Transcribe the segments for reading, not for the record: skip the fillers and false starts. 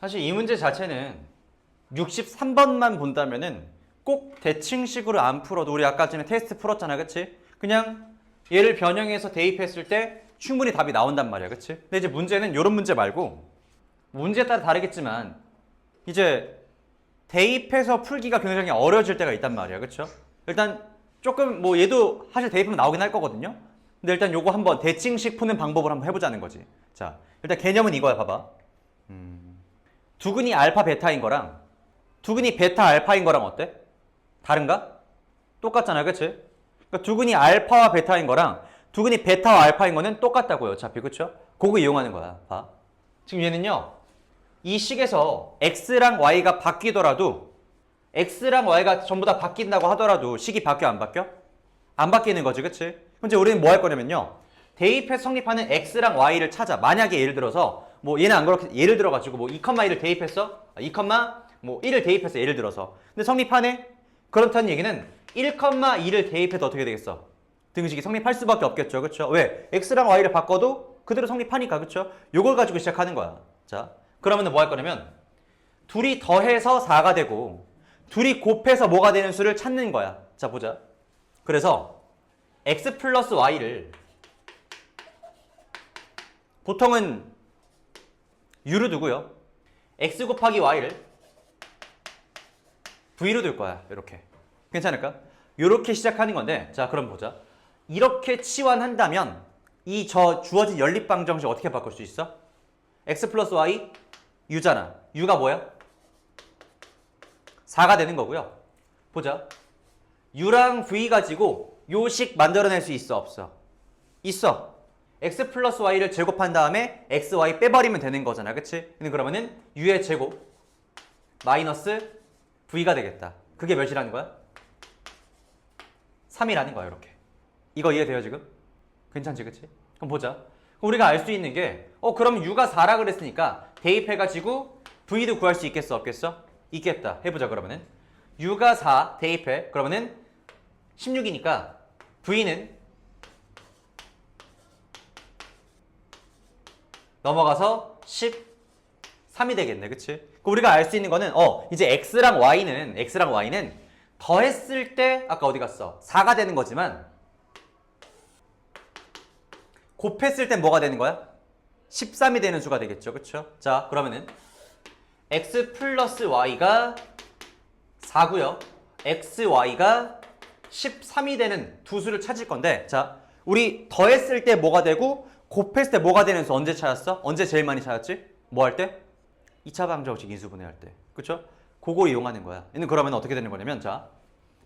사실 이 문제 자체는 63번만 본다면은 꼭 대칭식으로 안 풀어도 우리 아까 전에 테스트 풀었잖아, 그치? 그냥 얘를 변형해서 대입했을 때 충분히 답이 나온단 말이야, 그치? 근데 이제 문제는 이런 문제 말고 문제에 따라 다르겠지만 이제 대입해서 풀기가 굉장히 어려워질 때가 있단 말이야, 그쵸? 일단 조금 뭐 얘도 사실 대입하면 나오긴 할 거거든요. 근데 일단 요거 한번 대칭식 푸는 방법을 한번 해보자는 거지. 자, 일단 개념은 이거야, 봐봐. 두근이 알파 베타인 거랑 두근이 베타 알파인 거랑 어때? 다른가? 똑같잖아, 그치? 그러니까 두근이 알파와 베타인 거랑 두근이 베타와 알파인 거는 똑같다고요, 어차피, 그쵸? 그거 이용하는 거야, 봐. 지금 얘는요, 이 식에서 x랑 y가 바뀌더라도 x랑 y가 전부 다 바뀐다고 하더라도 식이 바뀌어, 안 바뀌어? 안 바뀌는 거지, 그치? 그럼 이제 우리는 뭐 할 거냐면요, 대입해서 성립하는 x랑 y를 찾아. 만약에 예를 들어서 뭐 얘는 안 그렇게 예를 들어가지고 뭐 2,1을 대입했어? 2,1을 대입했어, 예를 들어서. 근데 성립하네? 그렇다는 얘기는 1,2를 대입해도 어떻게 되겠어? 등식이 성립할 수밖에 없겠죠, 그렇죠? 왜? x랑 y를 바꿔도 그대로 성립하니까, 그렇죠? 요걸 가지고 시작하는 거야. 자, 그러면 뭐 할 거냐면 둘이 더해서 4가 되고 둘이 곱해서 뭐가 되는 수를 찾는 거야. 자, 보자. 그래서 x 플러스 y를 보통은 u로 두고요, x 곱하기 y를 v로 둘 거야. 이렇게. 괜찮을까? 이렇게 시작하는 건데, 자, 그럼 보자. 이렇게 치환한다면 이 주어진 연립방정식 어떻게 바꿀 수 있어? x 플러스 y u잖아. u가 뭐야? 4가 되는 거고요. 보자. u랑 v 가지고 요식 만들어낼 수 있어, 없어? 있어. x 플러스 y를 제곱한 다음에 x, y 빼버리면 되는 거잖아, 그치? 근데 그러면은 u의 제곱 마이너스 v가 되겠다. 그게 몇이라는 거야? 3이라는 거야, 이렇게. 이거 이해돼요, 지금? 괜찮지, 그치? 그럼 보자. 그럼 우리가 알 수 있는 게, 그럼 u가 4라 그랬으니까 대입해가지고 v도 구할 수 있겠어, 없겠어? 있겠다. 해보자, 그러면은. u가 4 대입해. 그러면은 16이니까 v는 넘어가서 13이 되겠네, 그치? 우리가 알 수 있는 거는 이제 x랑 y는 더했을 때 아까 어디 갔어? 4가 되는 거지만 곱했을 땐 뭐가 되는 거야? 13이 되는 수가 되겠죠, 그쵸? 자, 그러면은 x 플러스 y가 4고요, xy가 13이 되는 두 수를 찾을 건데, 자, 우리 더했을 때 뭐가 되고 곱했을 때 뭐가 되는 수 언제 찾았어? 언제 제일 많이 찾았지? 뭐 할 때? 2차 방정식 인수분해할 때. 그쵸? 그거 이용하는 거야. 얘는 그러면 어떻게 되는 거냐면, 자,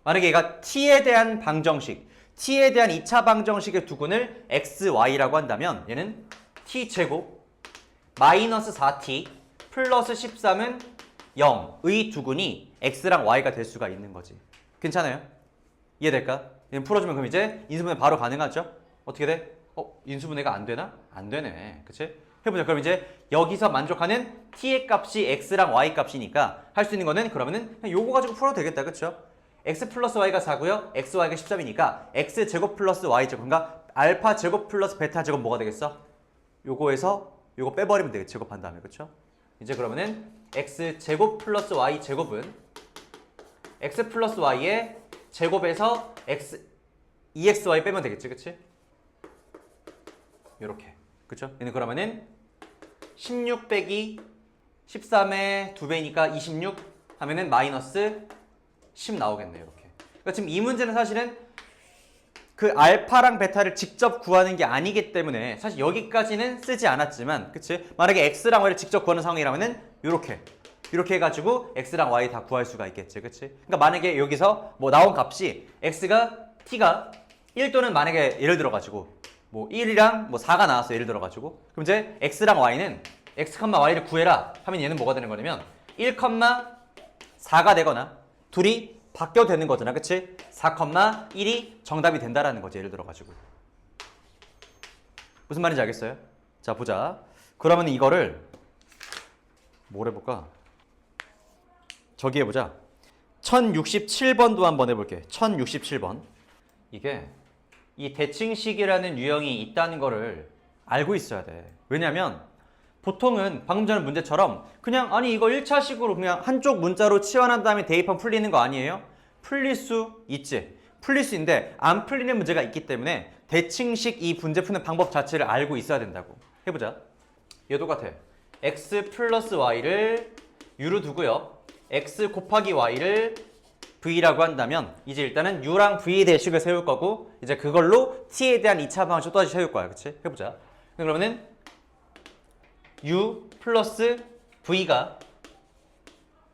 만약에 얘가 t에 대한 방정식, t에 대한 2차 방정식의 두근을 x, y라고 한다면 얘는 t제곱 마이너스 4t 플러스 13은 0의 두근이 x랑 y가 될 수가 있는 거지. 괜찮아요? 이해될까? 얘는 풀어주면 그럼 이제 인수분해 바로 가능하죠? 어떻게 돼? 인수분해가 안 되나? 안 되네. 그치? 해보자. 그럼 이제 여기서 만족하는 t의 값이 x랑 y 값이니까 할 수 있는 거는 그러면은 그냥 요거 가지고 풀어도 되겠다. 그쵸? x 플러스 y가 4고요. x, y가 13이니까 x 제곱 플러스 y 제곱. 그러니까 알파 제곱 플러스 베타 제곱 뭐가 되겠어? 요거에서 요거 빼버리면 되겠지. 제곱한 다음에. 그쵸? 이제 그러면은 x 제곱 플러스 y 제곱은 x 플러스 y의 제곱에서 x 2xy 빼면 되겠지. 그치? 요렇게. 그쵸? 얘는 그러면은 16 빼기 13의 2배니까 26 하면은 마이너스 10 나오겠네요. 이렇게. 그러니까 지금 이 문제는 사실은 그 알파랑 베타를 직접 구하는 게 아니기 때문에 사실 여기까지는 쓰지 않았지만, 그치? 만약에 x랑 y를 직접 구하는 상황이라면은 요렇게 해가지고 x랑 y 다 구할 수가 있겠지. 그치? 그러니까 만약에 여기서 뭐 나온 값이 t가 1 또는 만약에 예를 들어가지고 뭐 1이랑 뭐 4가 나왔어, 예를 들어가지고. 그럼 이제 x랑 y는 x, y를 구해라 하면 얘는 뭐가 되는 거냐면 1, 4가 되거나 둘이 바뀌어도 되는 거잖아, 그치? 4, 1이 정답이 된다라는 거지, 예를 들어가지고. 무슨 말인지 알겠어요? 자, 보자. 그러면 이거를 뭘 해볼까? 저기 해보자. 1067번도 한번 해볼게. 1067번. 이게 이 대칭식이라는 유형이 있다는 거를 알고 있어야 돼. 왜냐면 보통은 방금 전에 문제처럼 그냥 아니 이거 1차식으로 그냥 한쪽 문자로 치환한 다음에 대입하면 풀리는 거 아니에요? 풀릴 수 있지. 풀릴 수 있는데 안 풀리는 문제가 있기 때문에 대칭식 이 문제 푸는 방법 자체를 알고 있어야 된다고. 해보자. 얘 똑같아. x 플러스 y를 u로 두고요. x 곱하기 y를 v라고 한다면 이제 일단은 u랑 v 대식을 세울 거고 이제 그걸로 t에 대한 2차 방정식 또다시 세울 거야. 그치? 해보자. 그러면은 u 플러스 v가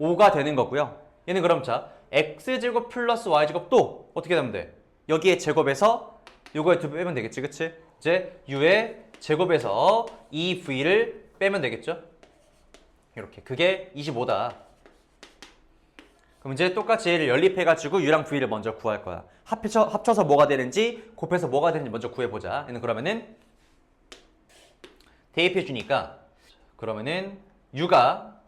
5가 되는 거고요. 얘는 그럼 자 x제곱 플러스 y제곱 또 어떻게 하면 돼? 여기에 제곱에서 요거에 2배 빼면 되겠지. 그치? 이제 u의 제곱에서 이 v를 빼면 되겠죠? 이렇게. 그게 25다. 그럼 이제 똑같이 얘를 연립해가지고 u랑 v를 먼저 구할 거야. 합쳐서 뭐가 되는지 곱해서 뭐가 되는지 먼저 구해보자. 얘는 그러면은 대입해 주니까 그러면은 u가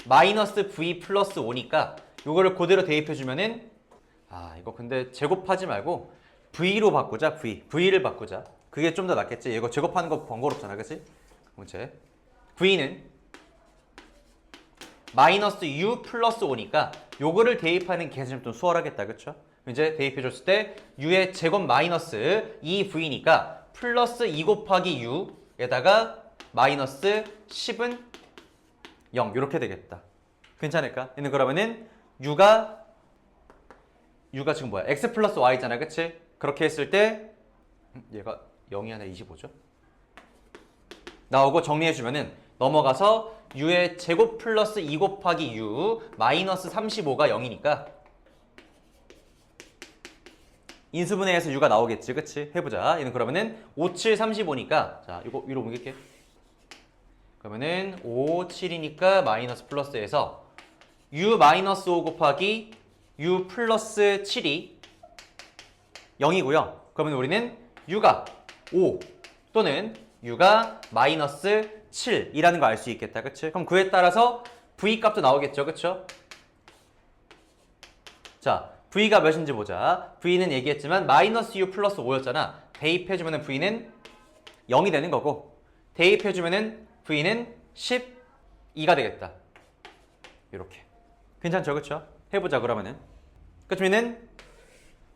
마이너스 v 플러스 5니까 요거를 그대로 대입해 주면은 이거 근데 제곱하지 말고 v로 바꾸자. v를 바꾸자. 그게 좀 더 낫겠지. 이거 제곱하는 거 번거롭잖아. 그치? 이제 v는 마이너스 u 플러스 5니까 요거를 대입하는 계산이 좀 수월하겠다. 그쵸? 이제 대입해 줬을 때 u의 제곱 마이너스 2v니까 플러스 2 곱하기 u에다가 마이너스 10은 0 이렇게 되겠다. 괜찮을까? 얘는 그러면은 u가 지금 뭐야? x 플러스 y잖아. 그치? 그렇게 했을 때 얘가 0이 아니라 25죠? 나오고 정리해주면은 넘어가서 u의 제곱 플러스 2 곱하기 u 마이너스 35가 0이니까 인수분해해서 u가 나오겠지. 그치? 해보자. 얘는 그러면은 5, 7, 35니까 자 이거 위로 옮길게. 그러면은 5, 7이니까 마이너스 플러스에서 u 마이너스 5 곱하기 u 플러스 7이 0이고요. 그러면 우리는 u가 5 또는 u가 마이너스 7이라는 거 알 수 있겠다. 그치? 그럼 그에 따라서 v 값도 나오겠죠. 그쵸? 자, v가 몇인지 보자. v는 얘기했지만 마이너스 u 플러스 5였잖아. 대입해주면 v는 0이 되는 거고 대입해주면 v는 12가 되겠다. 이렇게. 괜찮죠? 그쵸? 해보자 그러면은. 그러면은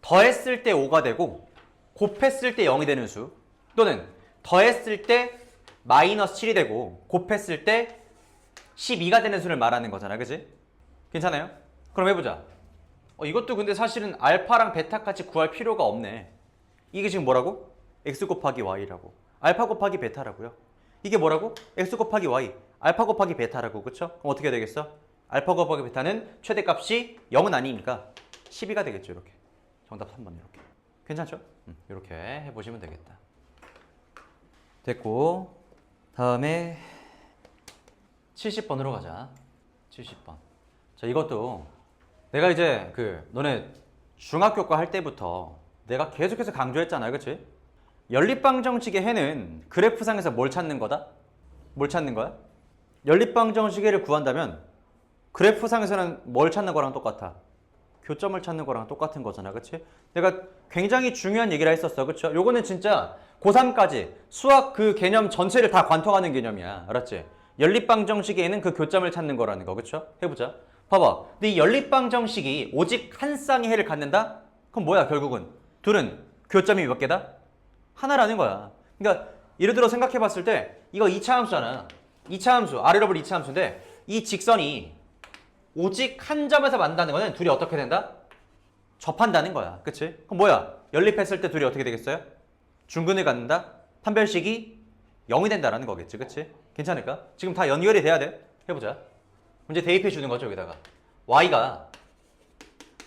더했을 때 5가 되고 곱했을 때 0이 되는 수 또는 더했을 때 마이너스 7이 되고 곱했을 때 12가 되는 수를 말하는 거잖아. 그치? 괜찮아요? 그럼 해보자. 이것도 근데 사실은 알파랑 베타 같이 구할 필요가 없네. 이게 지금 뭐라고? x 곱하기 y라고. 알파 곱하기 베타라고요. 이게 뭐라고? x 곱하기 y. 알파 곱하기 베타라고. 그쵸? 그럼 어떻게 되겠어? 알파 곱하기 베타는 최대값이 0은 아니니까 12가 되겠죠. 이렇게. 정답 3번 이렇게. 괜찮죠? 이렇게 해보시면 되겠다. 됐고 다음에 70번으로 가자. 70번. 자, 이것도 내가 이제 너네 중학교 거 할 때부터 내가 계속해서 강조했잖아. 그치? 연립방정식의 해는 그래프상에서 뭘 찾는 거다? 뭘 찾는 거야? 연립방정식의 해를 구한다면 그래프상에서는 뭘 찾는 거랑 똑같아? 교점을 찾는 거랑 똑같은 거잖아. 그치? 내가 굉장히 중요한 얘기를 했었어. 그쵸? 요거는 진짜 고3까지 수학 그 개념 전체를 다 관통하는 개념이야. 알았지? 연립방정식에는 그 교점을 찾는 거라는 거. 그쵸? 해보자. 봐봐. 근데 이 연립방정식이 오직 한 쌍의 해를 갖는다? 그럼 뭐야 결국은? 둘은 교점이 몇 개다? 하나라는 거야. 그러니까 예를 들어 생각해 봤을 때 이거 2차 함수잖아. 2차 함수, 아래로 볼 2차 함수인데 이 직선이 오직 한 점에서 만나는 거는 둘이 어떻게 된다? 접한다는 거야. 그치? 그럼 뭐야? 연립했을 때 둘이 어떻게 되겠어요? 중근을 갖는다? 판별식이 0이 된다라는 거겠지. 그치? 괜찮을까? 지금 다 연결이 돼야 돼. 해보자. 문제 대입해 주는 거죠. 여기다가 y가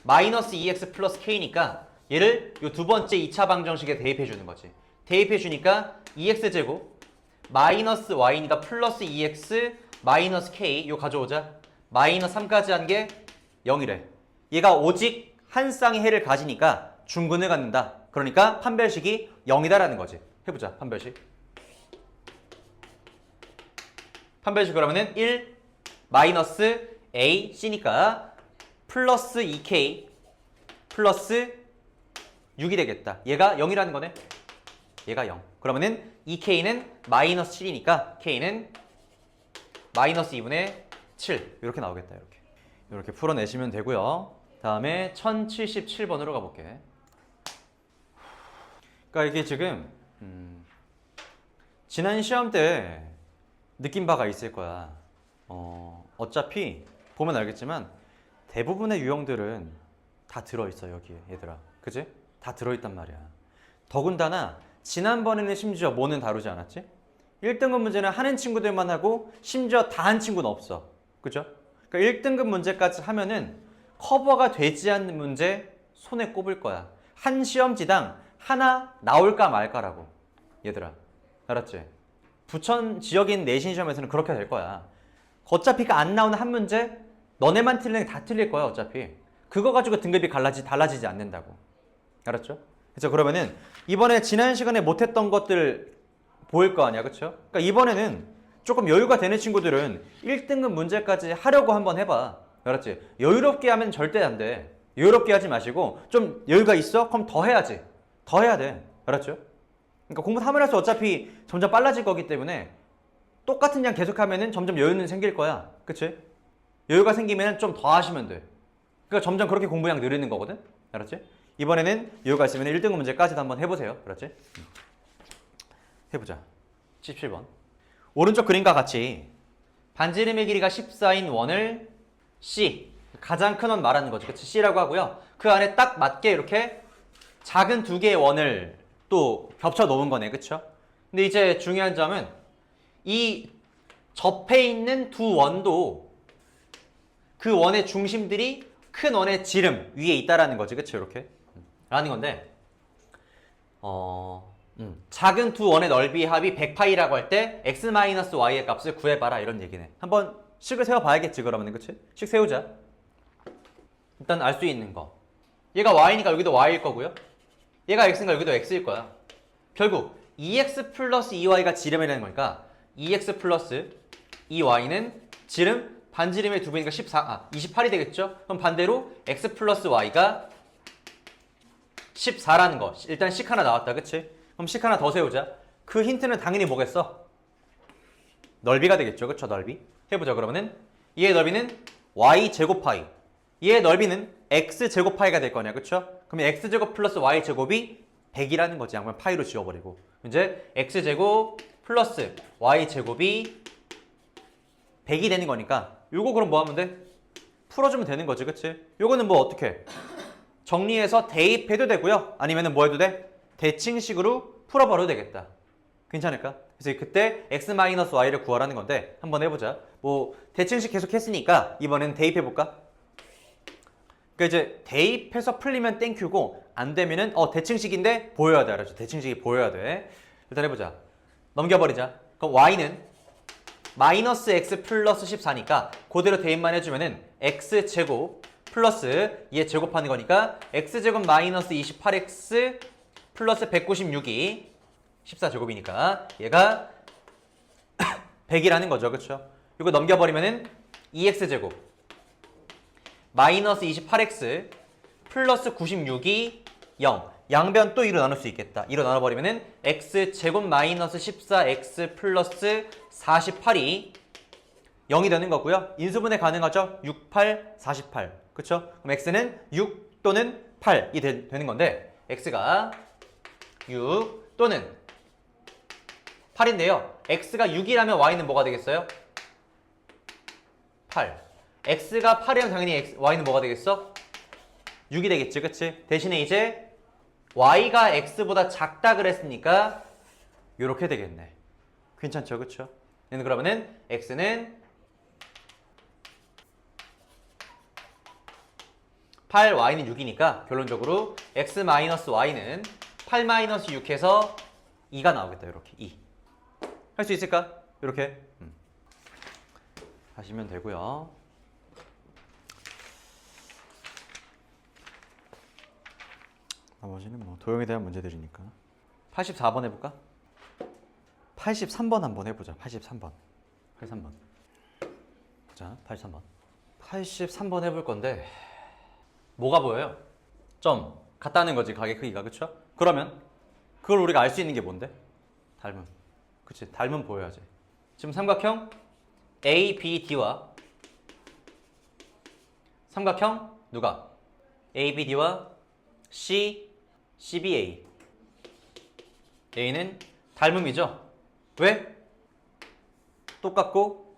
마이너스 2x 플러스 k니까 얘를 요 두 번째 2차 방정식에 대입해 주는 거지. 대입해 주니까 2x제곱 마이너스 y니까 플러스 2x 마이너스 k 요 가져오자. 마이너스 3까지 한 게 0이래. 얘가 오직 한 쌍의 해를 가지니까 중근을 갖는다. 그러니까 판별식이 0이다라는 거지. 해보자. 판별식. 판별식 그러면은 1 마이너스 a c니까 플러스 2k 플러스 6이 되겠다. 얘가 0이라는 거네. 얘가 0. 그러면은 이 k는 마이너스 7이니까 k는 마이너스 2분의 7 이렇게 나오겠다. 이렇게 풀어내시면 되고요. 다음에 1077번으로 가볼게. 그러니까 이게 지금 지난 시험 때 느낀 바가 있을 거야. 어차피 보면 알겠지만 대부분의 유형들은 다 들어있어 여기에 얘들아. 그지? 다 들어있단 말이야. 더군다나 지난번에는 심지어 뭐는 다루지 않았지? 1등급 문제는 하는 친구들만 하고 심지어 다 한 친구는 없어. 그죠? 그러니까 1등급 문제까지 하면은 커버가 되지 않는 문제 손에 꼽을 거야. 한 시험지당 하나 나올까 말까라고. 얘들아. 알았지? 부천 지역인 내신 시험에서는 그렇게 될 거야. 어차피 안 나오는 한 문제 너네만 틀리는 게 다 틀릴 거야 어차피. 그거 가지고 등급이 달라지지 않는다고. 알았죠? 그래서 그러면은 이번에 지난 시간에 못했던 것들 보일 거 아니야. 그쵸? 그러니까 이번에는 조금 여유가 되는 친구들은 1등급 문제까지 하려고 한번 해봐. 알았지? 여유롭게 하면 절대 안 돼. 여유롭게 하지 마시고 좀 여유가 있어? 그럼 더 해야지. 더 해야 돼. 알았죠? 그러니까 공부 하면 할수록 어차피 점점 빨라질 거기 때문에 똑같은 양 계속하면은 점점 여유는 생길 거야. 그치? 여유가 생기면 좀 더 하시면 돼. 그러니까 점점 그렇게 공부량 늘리는 거거든? 알았지? 이번에는 여유가 있으면 1등급 문제까지도 한번 해보세요. 알았지? 해보자. 17번. 오른쪽 그림과 같이 반지름의 길이가 14인 원을 C, 가장 큰 원 말하는 거죠. 그치? C라고 하고요. 그 안에 딱 맞게 이렇게 작은 두 개의 원을 또 겹쳐 놓은 거네. 그쵸? 근데 이제 중요한 점은 이 접해 있는 두 원도 그 원의 중심들이 큰 원의 지름 위에 있다라는 거지. 그쵸? 이렇게. 라는 건데 작은 두 원의 넓이의 합이 100파이라고 할 때 x-y의 값을 구해봐라 이런 얘기네. 한번 식을 세워봐야겠지 그러면. 그치? 식 세우자. 일단 알 수 있는 거. 얘가 y니까 여기도 y일 거고요. 얘가 x니까 여기도 x일 거야. 결국 2x 플러스 2y가 지름이라는 거니까 2x 플러스 2y는 지름 반지름의 두 배니까 28이 되겠죠? 그럼 반대로 x 플러스 y가 14라는 거. 일단 식 하나 나왔다. 그치? 그럼 식 하나 더 세우자. 그 힌트는 당연히 뭐겠어? 넓이가 되겠죠. 그쵸? 넓이. 해보자. 그러면은 얘의 넓이는 y제곱 파이. 얘의 넓이는 x제곱 파이가 될 거냐. 그쵸? 그러면 x제곱 플러스 y제곱이 100이라는 거지. 양면 파이로 지워버리고. 이제 x제곱 플러스 y제곱이 100이 되는 거니까 요거 그럼 뭐 하면 돼? 풀어주면 되는 거지. 그치? 요거는 뭐 어떻게 정리해서 대입해도 되고요. 아니면은 뭐 해도 돼? 대칭식으로 풀어버려도 되겠다. 괜찮을까? 그래서 그때 x-y를 구하라는 건데 한번 해보자. 뭐 대칭식 계속 했으니까 이번엔 대입해볼까? 그러니까 이제 대입해서 풀리면 땡큐고 안 되면은 대칭식인데 보여야 돼. 알았죠? 대칭식이 보여야 돼. 일단 해보자. 넘겨버리자. 그럼 y는 마이너스 x 플러스 14니까 그대로 대입만 해주면은 x제곱 플러스 얘 제곱하는 거니까 x제곱 마이너스 28x 플러스 196이 14제곱이니까 얘가 100이라는 거죠. 그쵸? 이거 넘겨버리면은 2x제곱 마이너스 28x 플러스 96이 0. 양변 또 2로 나눌 수 있겠다. 2로 나눠버리면은 x제곱 마이너스 14x 플러스 48이 0이 되는 거고요. 인수분해 가능하죠? 6, 8, 48. 그쵸? 그럼 x는 6 또는 8이 되는 건데 x가 6 또는 8인데요. x가 6이라면 y는 뭐가 되겠어요? 8. x가 8이면 당연히 y는 뭐가 되겠어? 6이 되겠지. 그치? 대신에 이제 y가 x보다 작다 그랬으니까 요렇게 되겠네. 괜찮죠? 그쵸? 그러면은 x는 8, y는 6이니까 결론적으로 x-y는 8-6해서 2가 나오겠다. 이렇게 2. 할 수 있을까? 이렇게 하시면 되고요. 나머지는 뭐 도형에 대한 문제들이니까. 84번 해볼까? 83번 한번 해보자. 83번. 자, 83번. 83번 해볼 건데 뭐가 보여요? 점 같다는 거지. 가게 크기가. 그쵸? 그러면 그걸 우리가 알 수 있는 게 뭔데? 닮음. 그치, 닮음 보여야지. 지금 삼각형 ABD와 삼각형 누가? ABD와 CBA. A는 닮음이죠. 왜? 똑같고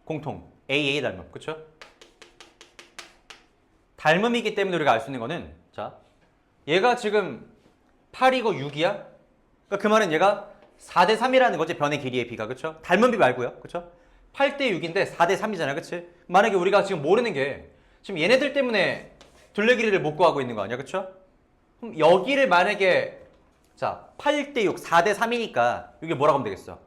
공통. AA 닮음. 그쵸? 닮음이기 때문에 우리가 알 수 있는 거는 자, 얘가 지금 8이고 6이야? 그러니까 그 말은 얘가 4대 3이라는 거지. 변의 길이의 비가. 그쵸? 닮음비 말고요. 그쵸? 8대 6인데 4대 3이잖아. 그치? 만약에 우리가 지금 모르는 게 지금 얘네들 때문에 둘레 길이를 못 구하고 있는 거 아니야? 그쵸? 그럼 여기를 만약에 자 8대 6, 4대 3이니까 여기 뭐라고 하면 되겠어?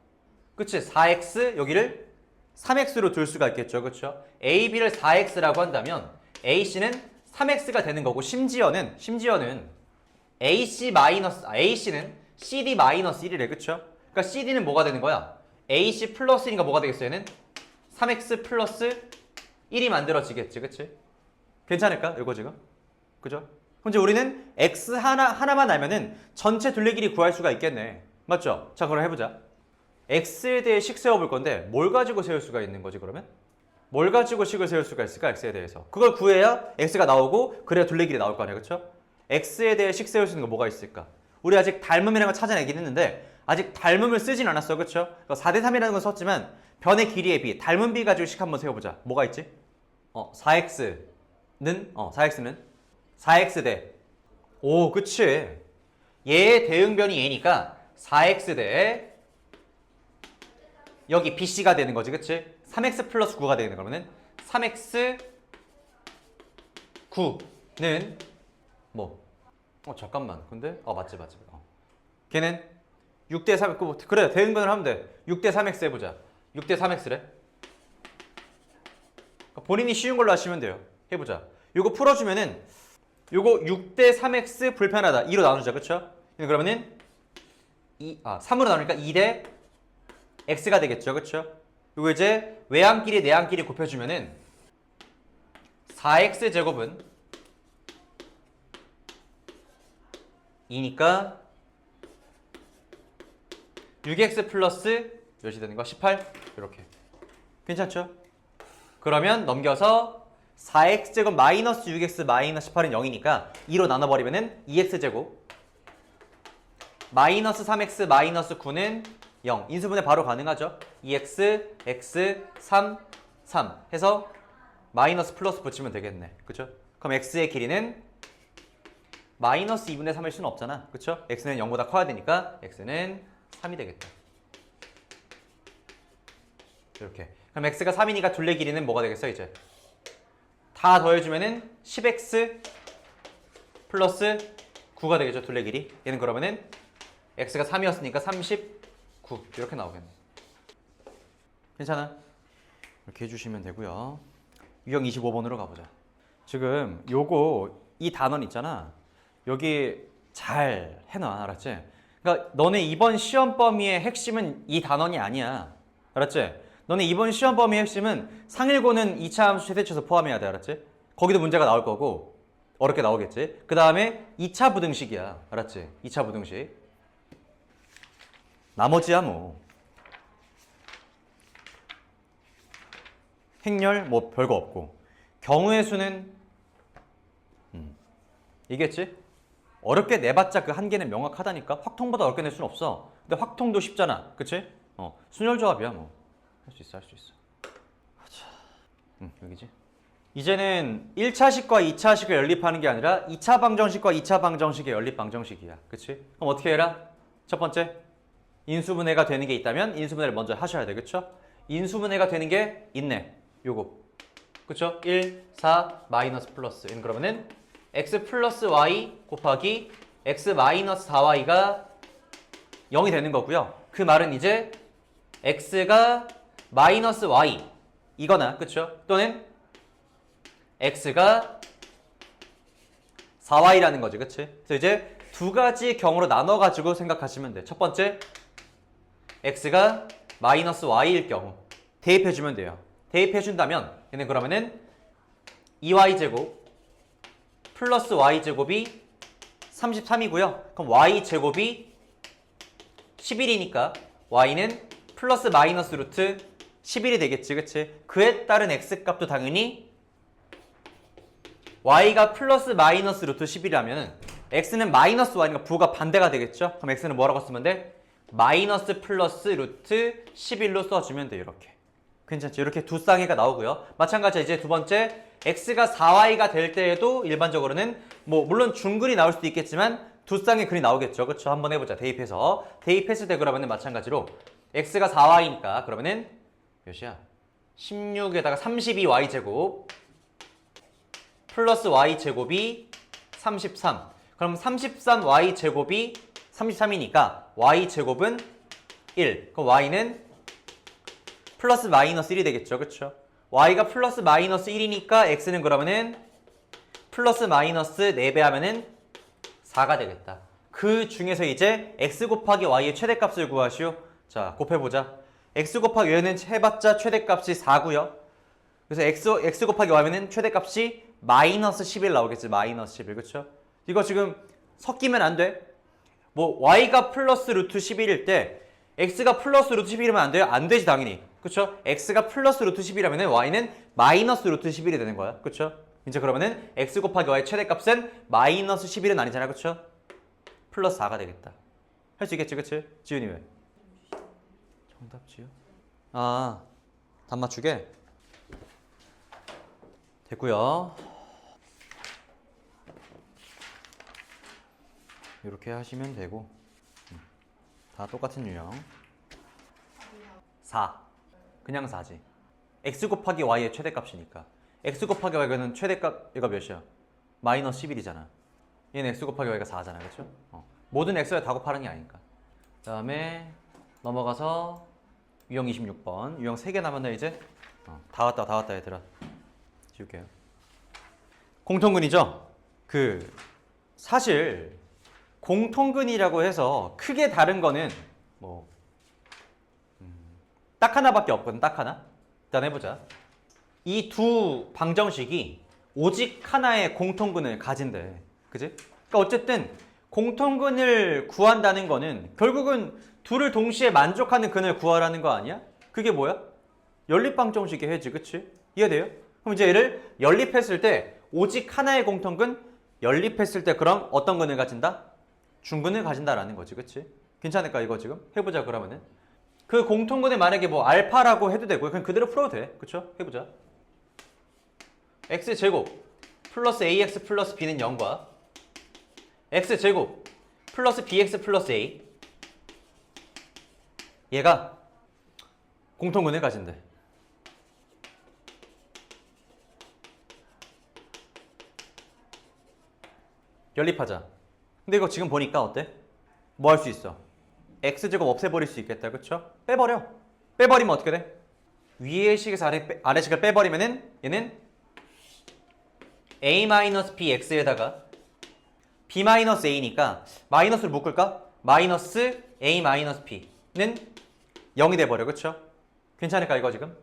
그치? 4x 여기를 3x로 둘 수가 있겠죠. 그쵸? AB를 4x라고 한다면 AC는 3x가 되는 거고 심지어는 AC는 CD-1이래. 그쵸? 그러니까 CD는 뭐가 되는 거야? AC 플러스 1이니까 뭐가 되겠어? 얘는 3x 플러스 1이 만들어지겠지. 그치? 괜찮을까? 이거 지금? 그죠? 그럼 이제 우리는 x 하나만 알면은 전체 둘레 길이 구할 수가 있겠네. 맞죠? 자, 그럼 해보자. x에 대해 식 세워볼 건데 뭘 가지고 세울 수가 있는 거지 그러면? 뭘 가지고 식을 세울 수가 있을까? x에 대해서. 그걸 구해야 x가 나오고 그래야 둘레 길이 나올 거 아니야. 그쵸? x에 대해 식 세울 수 있는 거 뭐가 있을까? 우리 아직 닮음이라는 걸 찾아내긴 했는데 아직 닮음을 쓰진 않았어. 그쵸? 4대 3이라는 건 썼지만 변의 길이의 비, 닮은 비 가지고 식 한번 세워보자. 뭐가 있지? 4x는 4x 대 오, 그치. 얘의 대응변이 얘니까 4x 대 여기 bc가 되는 거지. 그치? 3x 플러스 9가 되는 거면은 3x 9는 뭐? 잠깐만. 근데 맞지. 걔는 6대 3, 그래, 대응변을 하면 돼. 6대 3x 해보자. 6대 3x래. 본인이 쉬운 걸로 하시면 돼요. 해보자. 요거 풀어주면은 요거 6대 3x 불편하다. 2로 나누자. 그쵸? 그러면은 3으로 나누니까 2대 x가 되겠죠. 그쵸? 요거 이제 외항끼리 내항끼리 곱해주면은 4x 제곱은 2니까 6x 플러스 몇이 되는 거야? 18? 이렇게. 괜찮죠? 그러면 넘겨서 4x제곱 마이너스 6x 마이너스 18은 0이니까 2로 나눠버리면은 2x제곱 마이너스 3x 마이너스 9는 0. 인수분해 바로 가능하죠? 2x, x, 3, 3 해서 마이너스 플러스 붙이면 되겠네. 그쵸? 그럼 x의 길이는 마이너스 2분의 3일 수는 없잖아. 그쵸? x는 0보다 커야 되니까 x는 3이 되겠다. 이렇게. 그럼 x가 3이니까 둘레 길이는 뭐가 되겠어 이제? 다 더해주면은 10x 플러스 9가 되겠죠. 둘레 길이. 얘는 그러면은 x가 3이었으니까 39 이렇게 나오겠네. 괜찮아? 이렇게 해주시면 되고요. 유형 25번으로 가보자. 지금 요거 이 단원 있잖아. 여기 잘 해놔. 알았지? 그러니까 너네 이번 시험 범위의 핵심은 이 단원이 아니야. 알았지? 너네 이번 시험 범위의 핵심은 상일고는 2차 함수 최대치에서 포함해야 돼. 알았지? 거기도 문제가 나올 거고 어렵게 나오겠지? 그 다음에 2차 부등식이야. 알았지? 2차 부등식. 나머지야 뭐 행렬 뭐 별거 없고 경우의 수는 이겠지? 어렵게 내봤자 그 한계는 명확하다니까. 확통보다 어렵게 낼 수는 없어. 근데 확통도 쉽잖아. 그치? 순열조합이야 뭐. 할 수 있어. 여기지. 이제는 1차식과 2차식을 연립하는 게 아니라 2차 방정식과 2차 방정식의 연립 방정식이야. 그치? 그럼 어떻게 해라? 첫 번째, 인수분해가 되는 게 있다면 인수분해를 먼저 하셔야 돼. 그쵸? 인수분해가 되는 게 있네. 요거. 그쵸? 1, 4, 마이너스 플러스. 그러면은 x 플러스 y 곱하기 x 마이너스 4y가 0이 되는 거고요. 그 말은 이제 x가 마이너스 y 이거나 그쵸? 또는 x가 4y라는 거지. 그치? 그래서 이제 두 가지 경우로 나눠가지고 생각하시면 돼. 첫 번째 x가 마이너스 y일 경우 대입해주면 돼요. 대입해준다면 얘는 그러면은 2y제곱 플러스 y제곱이 33이고요. 그럼 y제곱이 11이니까 y는 플러스 마이너스 루트 11이 되겠지, 그치? 그에 따른 x값도 당연히 y가 플러스 마이너스 루트 11이라면 x는 마이너스 y니까 부호가 반대가 되겠죠? 그럼 x는 뭐라고 쓰면 돼? 마이너스 플러스 루트 11로 써주면 돼, 이렇게. 괜찮지? 이렇게 두 쌍이가 나오고요. 마찬가지로 이제 두 번째, x가 4y가 될 때에도 일반적으로는 뭐 물론 중근이 나올 수도 있겠지만 두 쌍의 근이 나오겠죠. 그렇죠? 한번 해보자. 대입해서. 대입했을 때 그러면은 마찬가지로 x가 4y니까 그러면은 몇이야? 16에다가 32y제곱 플러스 y제곱이 33. 그럼 33y제곱이 33이니까 y제곱은 1. 그럼 y는 플러스 마이너스 1이 되겠죠. 그렇죠? y가 플러스 마이너스 1이니까 x는 그러면은 플러스 마이너스 4배 하면은 4가 되겠다. 그 중에서 이제 x 곱하기 y의 최대값을 구하시오. 자, 곱해보자. x 곱하기 y는 해봤자 최대값이 4고요. 그래서 x 곱하기 y면은 최대값이 마이너스 11 나오겠지. 마이너스 11. 그렇죠? 이거 지금 섞이면 안 돼. 뭐 y가 플러스 루트 11일 때 x가 플러스 루트 11이면 안 돼요? 안 되지 당연히. 그렇죠? x가 플러스 루트 11이라면 y는 마이너스 루트 11이 되는 거야. 그렇죠? 이제 그러면은 x 곱하기 y의 최대값은 마이너스 11은 아니잖아. 그렇죠? 플러스 4가 되겠다. 할 수 있겠지? 그치? 지훈이 왜? 정답 지우? 아, 답 맞추게? 됐고요. 이렇게 하시면 되고 다 똑같은 유형. 4. 그냥 4지. x 곱하기 y의 최대값이니까. x 곱하기 y는 최대값 얘가 몇이야? 마이너스 11이잖아. 얘는 x 곱하기 y가 4잖아. 그렇죠? 모든 x를 다 곱하는 게 아니니까. 그 다음에 넘어가서 유형 26번. 유형 3개 남았네 이제. 다 왔다 얘들아. 지울게요. 공통근이죠? 사실 공통근이라고 해서 크게 다른 거는 뭐 딱 하나밖에 없거든. 딱 하나. 일단 해보자. 이 두 방정식이 오직 하나의 공통근을 가진대. 그지? 그러니까 어쨌든 공통근을 구한다는 거는 결국은 둘을 동시에 만족하는 근을 구하라는 거 아니야? 그게 뭐야? 연립방정식의 해지. 그치? 이해돼요? 그럼 이제 얘를 연립했을 때 오직 하나의 공통근 연립했을 때 그럼 어떤 근을 가진다? 중근을 가진다라는 거지. 그치? 괜찮을까 이거 지금? 해보자 그러면은. 그 공통근을 만약에 뭐 알파라고 해도 되고 그냥 그대로 풀어도 돼. 그쵸? 해보자. x제곱 플러스 ax 플러스 b는 0과 x제곱 플러스 bx 플러스 a 얘가 공통근을 가진대. 연립하자. 근데 이거 지금 보니까 어때? 뭐 할 수 있어? x제곱 없애버릴 수 있겠다. 그쵸? 빼버려. 빼버리면 어떻게 돼? 위의 식에서 아래 식을 빼버리면은 얘는 a-bx에다가 b-a니까 마이너스를 묶을까? 마이너스 a-b는 0이 돼버려. 그쵸? 괜찮을까 이거 지금?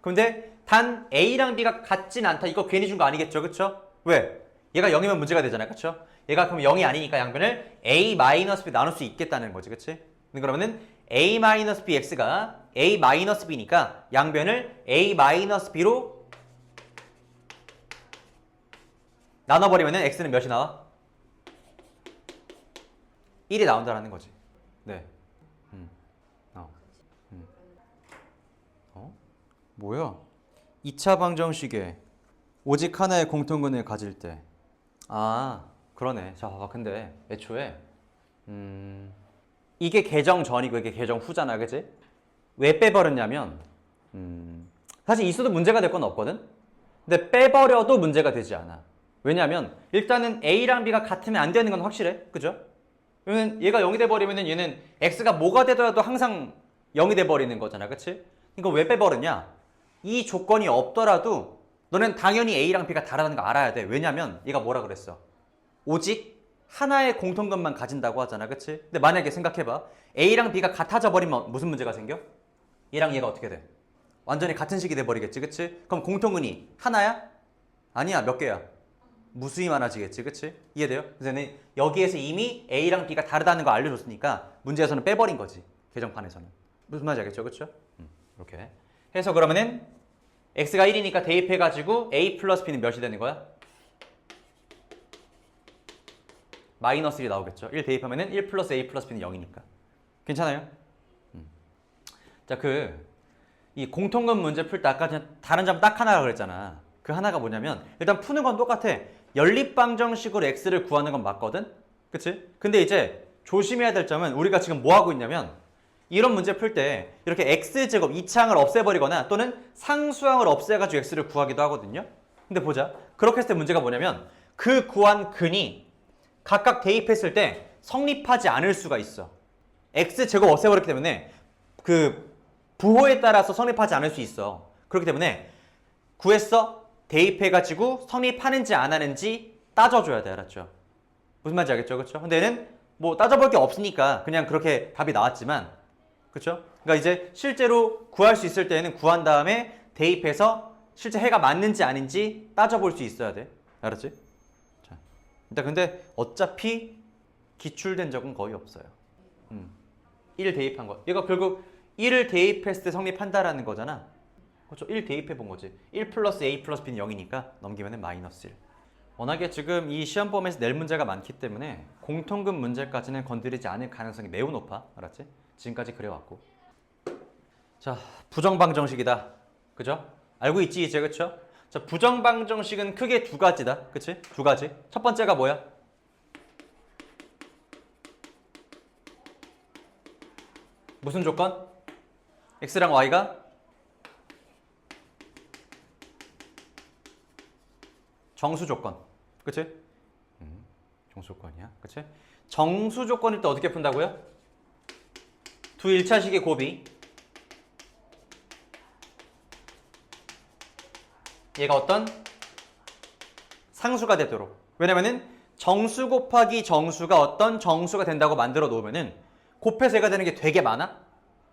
근데 단 a랑 b가 같진 않다. 이거 괜히 준 거 아니겠죠? 그쵸? 왜? 얘가 0이면 문제가 되잖아. 그쵸? 얘가 그럼 0이 아니니까 양변을 a-b 나눌 수 있겠다는 거지. 그치? 그러면은 a-bx가 a-b니까 양변을 a-b로 나눠버리면은 x는 몇이 나와? 1이 나온다는 거지. 네. 뭐야? 2차 방정식에 오직 하나의 공통근을 가질 때. 아, 그러네. 자, 봐봐. 근데 애초에 이게 계정 전이고 이게 계정 후잖아. 그치? 왜 빼버렸냐면 사실 있어도 문제가 될 건 없거든? 근데 빼버려도 문제가 되지 않아. 왜냐면 일단은 A랑 B가 같으면 안 되는 건 확실해. 그죠? 왜냐면 얘가 0이 돼버리면 얘는 X가 뭐가 되더라도 항상 0이 돼버리는 거잖아. 그치? 이거 왜 빼버렸냐? 이 조건이 없더라도 너는 당연히 A랑 B가 다르다는 거 알아야 돼. 왜냐면 얘가 뭐라 그랬어? 오직 하나의 공통근만 가진다고 하잖아. 그치? 근데 만약에 생각해봐. A랑 B가 같아져 버리면 무슨 문제가 생겨? 얘랑 얘가 어떻게 돼? 완전히 같은 식이 돼버리겠지. 그치? 그럼 공통근이 하나야? 아니야. 몇 개야? 무수히 많아지겠지, 그치? 이해돼요? 그래서 여기에서 이미 A랑 B가 다르다는 거 알려줬으니까 문제에서는 빼버린 거지, 계정판에서는. 무슨 말인지 알겠죠, 그쵸? 이렇게 해서 그러면은 X가 1이니까 대입해가지고 A 플러스 B는 몇이 되는 거야? 마이너스 1이 나오겠죠. 1 대입하면은 1 플러스 A 플러스 B는 0이니까. 괜찮아요? 자, 이 공통금 문제 풀 때 아까 다른 점 딱 하나라 그랬잖아. 그 하나가 뭐냐면 일단 푸는 건 똑같아. 연립방정식으로 x를 구하는 건 맞거든? 그치? 근데 이제 조심해야 될 점은 우리가 지금 뭐 하고 있냐면 이런 문제 풀 때 이렇게 x제곱 2창을 없애버리거나 또는 상수항을 없애가지고 x를 구하기도 하거든요. 근데 보자. 그렇게 했을 때 문제가 뭐냐면 그 구한 근이 각각 대입했을 때 성립하지 않을 수가 있어. x제곱 없애버렸기 때문에 그 부호에 따라서 성립하지 않을 수 있어. 그렇기 때문에 구했어? 대입해가지고 성립하는지 안 하는지 따져줘야 돼. 알았죠? 무슨 말인지 알겠죠? 그쵸? 근데 얘는 뭐 따져볼 게 없으니까 그냥 그렇게 답이 나왔지만, 그쵸? 그러니까 이제 실제로 구할 수 있을 때는 구한 다음에 대입해서 실제 해가 맞는지 아닌지 따져볼 수 있어야 돼. 알았지? 자, 일단 근데 어차피 기출된 적은 거의 없어요. 1 대입한 거. 얘가 결국 1을 대입했을 때 성립한다라는 거잖아. 그렇죠? 1 대입해 본 거지. 1 플러스 A 플러스 B는 0이니까 넘기면 마이너스 1. 워낙에 지금 이 시험 범위에서 낼 문제가 많기 때문에 공통금 문제까지는 건드리지 않을 가능성이 매우 높아. 알았지? 지금까지 그래왔고. 자, 부정방정식이다. 그죠? 알고 있지 이제, 그쵸? 자, 부정방정식은 크게 두 가지다. 그치? 두 가지. 첫 번째가 뭐야? 무슨 조건? x랑 y가 정수 조건. 그치? 정수 조건이야. 그치? 정수 조건일 때 어떻게 푼다고요? 두 1차식의 곱이 얘가 어떤? 상수가 되도록. 왜냐면은 정수 곱하기 정수가 어떤 정수가 된다고 만들어 놓으면은 곱해서 얘가 되는 게 되게 많아?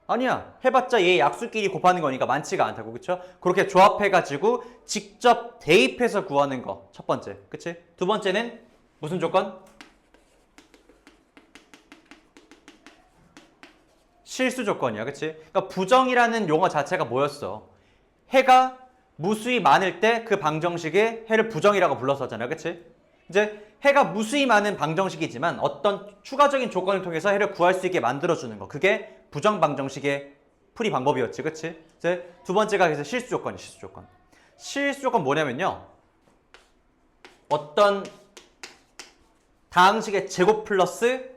아니야. 해봤자 얘 약수끼리 곱하는 거니까 많지가 않다고. 그쵸? 그렇게 조합해가지고 직접 대입해서 구하는 거. 첫 번째. 그치? 두 번째는 무슨 조건? 실수 조건이야. 그치? 그러니까 부정이라는 용어 자체가 뭐였어? 해가 무수히 많을 때 그 방정식에 해를 부정이라고 불렀었잖아. 그치? 이제 해가 무수히 많은 방정식이지만 어떤 추가적인 조건을 통해서 해를 구할 수 있게 만들어주는 거. 그게 부정방정식의 풀이 방법이었지. 그치? 이제 두 번째가 그래서 실수 조건이 실수 조건. 실수 조건 뭐냐면요. 어떤 다항식의 제곱 플러스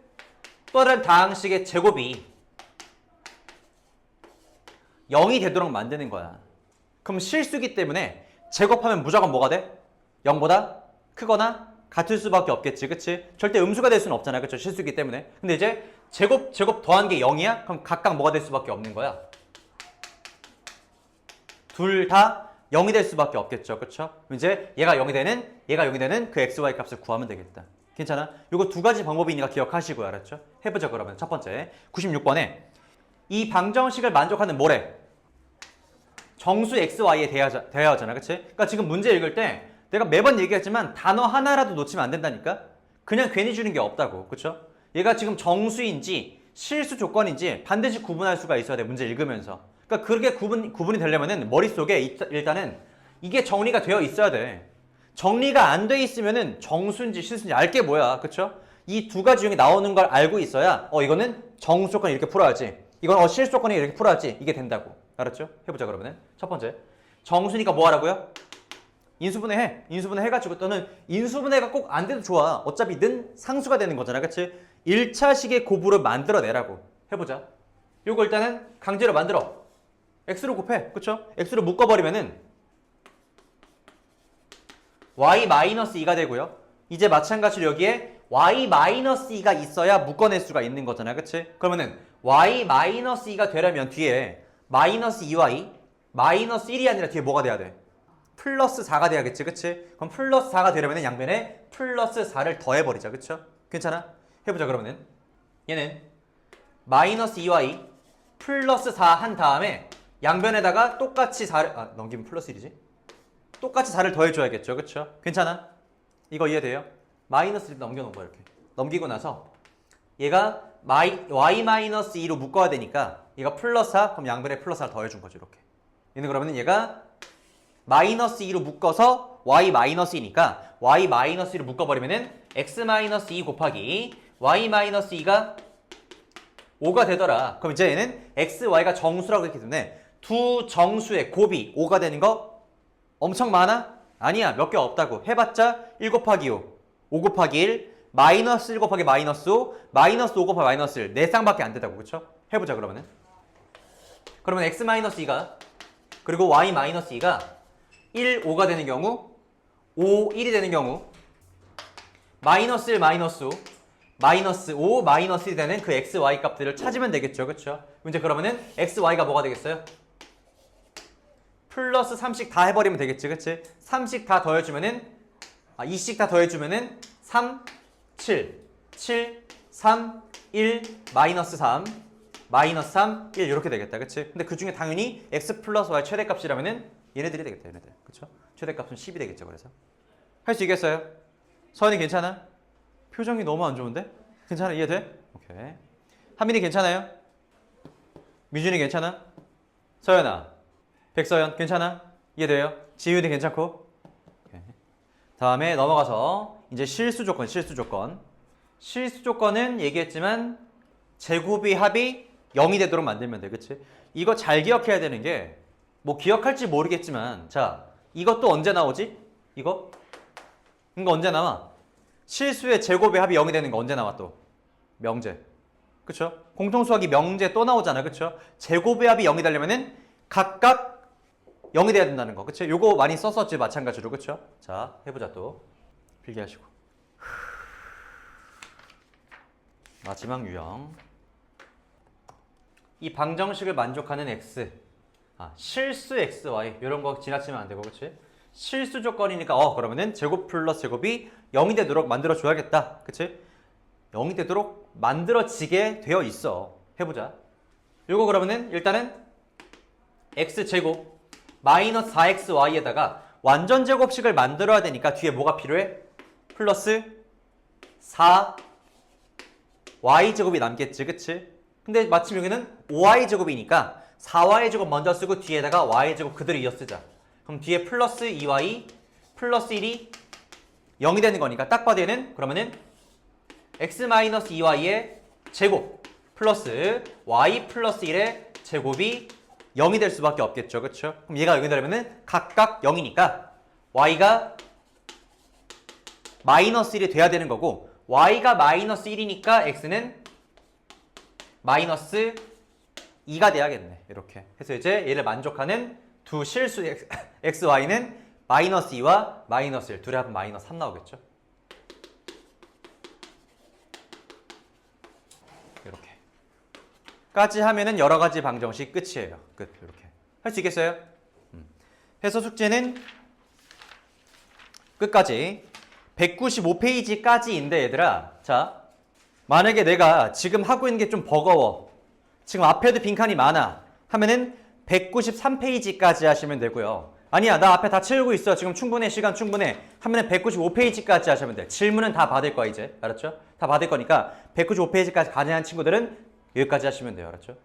또 다른 다항식의 제곱이 0이 되도록 만드는 거야. 그럼 실수기 때문에 제곱하면 무조건 뭐가 돼? 0보다 크거나 같을 수밖에 없겠지. 그치? 절대 음수가 될 수는 없잖아. 그쵸? 실수기 때문에. 근데 이제 제곱 더한 게 0이야? 그럼 각각 뭐가 될 수밖에 없는 거야? 둘 다 0이 될 수밖에 없겠죠. 그쵸? 이제 얘가 0이 되는 그 xy 값을 구하면 되겠다. 괜찮아? 요거 두 가지 방법이니까 기억하시고요. 알았죠? 해보자. 그러면 첫 번째 96번에 이 방정식을 만족하는 뭐래? 정수 xy에 대해야 하잖아. 그치? 그러니까 지금 문제 읽을 때 내가 매번 얘기했지만 단어 하나라도 놓치면 안 된다니까? 그냥 괜히 주는 게 없다고. 그쵸? 얘가 지금 정수인지 실수 조건인지 반드시 구분할 수가 있어야 돼. 문제 읽으면서. 그러니까 그렇게 구분이 되려면은 머릿속에 일단은 이게 정리가 되어 있어야 돼. 정리가 안 돼 있으면은 정수인지 실수인지 알 게 뭐야. 그쵸? 이 두 가지 중에 나오는 걸 알고 있어야 이거는 정수 조건 이렇게 풀어야지. 이건 실수 조건이 이렇게 풀어야지. 이게 된다고. 알았죠? 해보자. 그러면은 첫 번째 정수니까 뭐 하라고요? 인수분해 해. 인수분해 해가지고 또는 인수분해가 꼭 안 돼도 좋아. 어차피 는 상수가 되는 거잖아. 그치? 1차식의 곱으로 만들어내라고. 해보자. 요거 일단은 강제로 만들어. x로 곱해. 그쵸? x로 묶어버리면은 y-2가 되고요. 이제 마찬가지로 여기에 y-2가 있어야 묶어낼 수가 있는 거잖아. 그치? 그러면은 y-2가 되려면 뒤에 마이너스 2y 마이너스 1이 아니라 뒤에 뭐가 돼야 돼? 플러스 4가 돼야겠지. 그치? 그럼 플러스 4가 되려면 양변에 플러스 4를 더해버리자. 그쵸? 괜찮아? 해보자. 그러면은 얘는 마이너스 2y 플러스 4 한 다음에 양변에다가 똑같이 4를 넘기면 플러스 1이지? 똑같이 4를 더해줘야겠죠. 그쵸? 괜찮아? 이거 이해돼요? 마이너스를 넘겨놓은 거야 이렇게. 넘기고 나서 얘가 y-2로 묶어야 되니까 얘가 플러스 4, 그럼 양변에 플러스 4를 더해준 거죠 이렇게. 얘는 그러면은 얘가 마이너스 2로 묶어서 y-2니까 y-2로 묶어버리면은 x-2 곱하기 y-2가 5가 되더라. 그럼 이제 얘는 x, y가 정수라고 했기 때문에 두 정수의 곱이 5가 되는 거 엄청 많아? 아니야. 몇 개 없다고. 해봤자 1 곱하기 5, 5 곱하기 1, 마이너스 1 곱하기 마이너스 5, 마이너스 5 곱하기 마이너스 1. 4쌍밖에 안 된다고. 그쵸? 해보자 그러면은. 그러면 x-2가 그리고 y-2가 1, 5가 되는 경우 5, 1이 되는 경우 마이너스 1, 마이너스 5, 마이너스 5, 마이너스 1이 되는 그 x, y 값들을 찾으면 되겠죠. 그쵸? 이제 그러면은 x, y가 뭐가 되겠어요? 플러스 3씩 다 해버리면 되겠지. 그치? 3씩 다 더해주면은 2씩 다 더해주면은 3, 7, 7, 3, 1, 마이너스 3, 마이너스 3, 1 이렇게 되겠다. 그치? 근데 그 중에 당연히 x 플러스 y 최대값이라면은 얘네들이 되겠다. 얘네들. 그쵸? 최대값은 10이 되겠죠. 그래서 할 수 있겠어요? 서연이 괜찮아? 표정이 너무 안 좋은데? 괜찮아? 이해돼? 오케이. 하민이 괜찮아요? 미준이 괜찮아? 서연아, 백서연 괜찮아? 이해돼요? 지윤이 괜찮고? 오케이. 다음에 넘어가서 이제 실수 조건. 실수 조건은 얘기했지만 제곱이 합이 0이 되도록 만들면 돼. 그치? 이거 잘 기억해야 되는 게 뭐 기억할지 모르겠지만 자, 이것도 언제 나오지? 이거 언제 나와? 실수의 제곱의 합이 0이 되는 거 언제 나와 또? 명제. 그쵸? 공통수학이 명제 또 나오잖아. 그쵸? 제곱의 합이 0이 되려면은 각각 0이 돼야 된다는 거. 그쵸? 요거 많이 썼었지 마찬가지로. 그쵸? 자, 해보자 또. 필기하시고. 마지막 유형. 이 방정식을 만족하는 x. 실수 x, y. 이런 거 지나치면 안 되고. 그치? 실수 조건이니까 그러면은 제곱 플러스 제곱이 0이 되도록 만들어줘야겠다. 그치? 0이 되도록 만들어지게 되어 있어. 해보자. 요거 그러면은 일단은 x제곱 마이너스 4xy에다가 완전 제곱식을 만들어야 되니까 뒤에 뭐가 필요해? 플러스 4y제곱이 남겠지. 그치? 근데 마침 여기는 5y제곱이니까 4y제곱 먼저 쓰고 뒤에다가 y제곱 그대로 이어 쓰자. 그럼 뒤에 플러스 2y 플러스 1이 0이 되는 거니까 딱 봐도 얘는 그러면은 x-2y의 제곱 플러스 y 플러스 1의 제곱이 0이 될 수밖에 없겠죠. 그쵸? 그럼 얘가 0이 되려면은 각각 0이니까 y가 마이너스 1이 돼야 되는 거고 y가 마이너스 1이니까 x는 마이너스 2가 돼야겠네. 이렇게 해서 이제 얘를 만족하는 두 실수 x, y는 마이너스 2와 마이너스 1 둘의 합은 마이너스 3 나오겠죠. 이렇게 까지 하면은 여러 가지 방정식 끝이에요. 끝. 이렇게 할 수 있겠어요? 해서 숙제는 끝까지 195페이지까지인데 얘들아, 자 만약에 내가 지금 하고 있는 게 좀 버거워, 지금 앞에도 빈칸이 많아 하면은 193페이지까지 하시면 되고요. 아니야, 나 앞에 다 채우고 있어, 지금 충분해, 시간 충분해 하면은 195페이지까지 하시면 돼. 질문은 다 받을 거야 이제. 알았죠? 다 받을 거니까 195페이지까지 가능한 친구들은 여기까지 하시면 돼요. 알았죠?